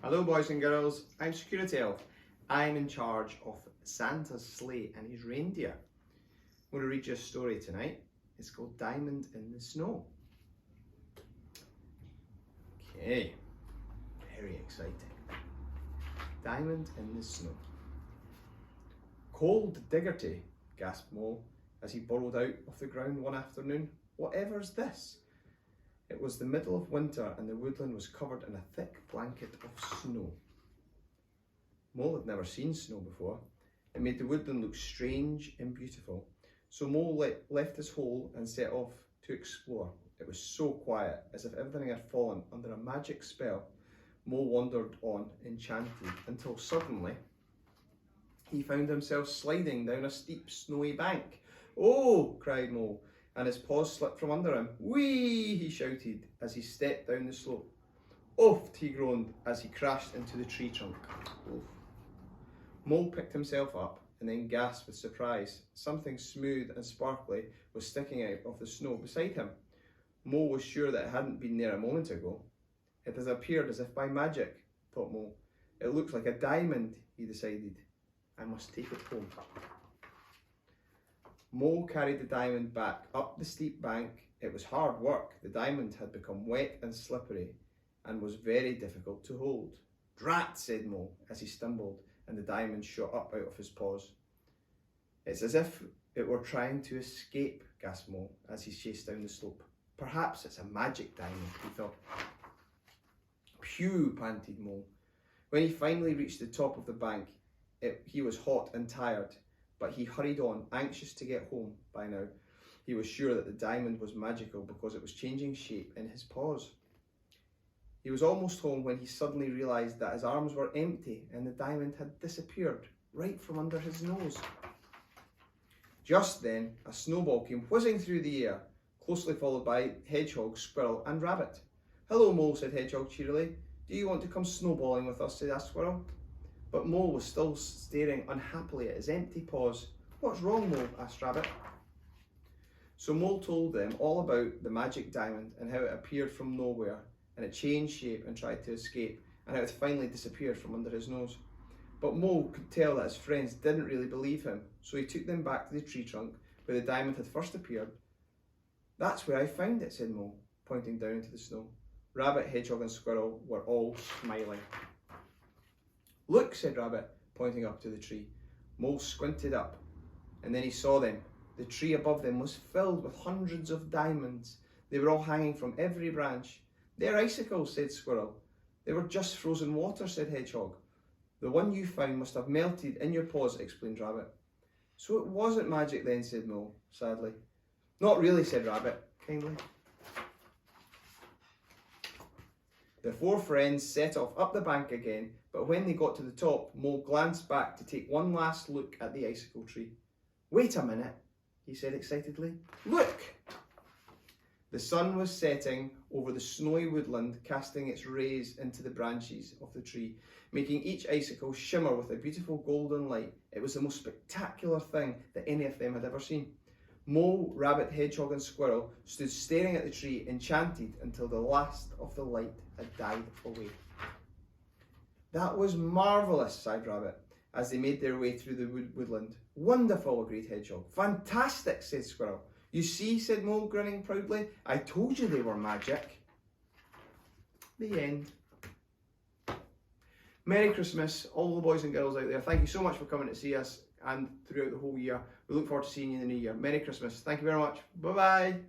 Hello boys and girls, I'm Security Elf. I'm in charge of Santa's sleigh and his reindeer. I'm going to read you a story tonight. It's called Diamond in the Snow. Okay, very exciting. Diamond in the Snow. Cold Diggerty, gasped Mole as he burrowed out of the ground one afternoon. Whatever's this? It was the middle of winter and the woodland was covered in a thick blanket of snow. Mole had never seen snow before. It made the woodland look strange and beautiful. So Mole left his hole and set off to explore. It was so quiet, as if everything had fallen under a magic spell. Mole wandered on, enchanted, until suddenly he found himself sliding down a steep, snowy bank. "Oh!" cried Mole, and his paws slipped from under him. "Whee!" he shouted as he stepped down the slope. "Oof!" he groaned as he crashed into the tree trunk. Oof. Mole picked himself up and then gasped with surprise. Something smooth and sparkly was sticking out of the snow beside him. Mole was sure that it hadn't been there a moment ago. It has appeared as if by magic, thought Mole. It looks like a diamond, he decided. I must take it home. Mole carried the diamond back up the steep bank. It was hard work. The diamond had become wet and slippery and was very difficult to hold. "Drat," said Mole as he stumbled and the diamond shot up out of his paws. "It's as if it were trying to escape," gasped Mole as he chased down the slope. "Perhaps it's a magic diamond," he thought. "Phew," panted Mole. When he finally reached the top of the bank, he was hot and tired, but he hurried on, anxious to get home. By now, he was sure that the diamond was magical because it was changing shape in his paws. He was almost home when he suddenly realised that his arms were empty and the diamond had disappeared right from under his nose. Just then, a snowball came whizzing through the air, closely followed by Hedgehog, Squirrel and Rabbit. "Hello, Mole," said Hedgehog cheerily. "Do you want to come snowballing with us?" asked Squirrel. But Mole was still staring unhappily at his empty paws. "What's wrong, Mole?" asked Rabbit. So Mole told them all about the magic diamond and how it appeared from nowhere, and it changed shape and tried to escape, and how it finally disappeared from under his nose. But Mole could tell that his friends didn't really believe him, so he took them back to the tree trunk where the diamond had first appeared. "That's where I found it," said Mole, pointing down into the snow. Rabbit, Hedgehog and Squirrel were all smiling. "Look," said Rabbit, pointing up to the tree. Mole squinted up, and then he saw them. The tree above them was filled with hundreds of diamonds. They were all hanging from every branch. "They're icicles," said Squirrel. "They were just frozen water," said Hedgehog. "The one you found must have melted in your paws," explained Rabbit. "So it wasn't magic then," said Mole, sadly. "Not really," said Rabbit, kindly. The four friends set off up the bank again, but when they got to the top, Mole glanced back to take one last look at the icicle tree. "Wait a minute," he said excitedly. "Look!" The sun was setting over the snowy woodland, casting its rays into the branches of the tree, making each icicle shimmer with a beautiful golden light. It was the most spectacular thing that any of them had ever seen. Mole, Rabbit, Hedgehog and Squirrel stood staring at the tree, enchanted, until the last of the light had died away. "That was marvellous," sighed Rabbit, as they made their way through the woodland. "Wonderful," agreed Hedgehog. "Fantastic," said Squirrel. "You see," said Mole, grinning proudly, "I told you they were magic." The end. Merry Christmas, all the boys and girls out there. Thank you so much for coming to see us and throughout the whole year. We look forward to seeing you in the new year. Merry Christmas. Thank you very much. Bye-bye.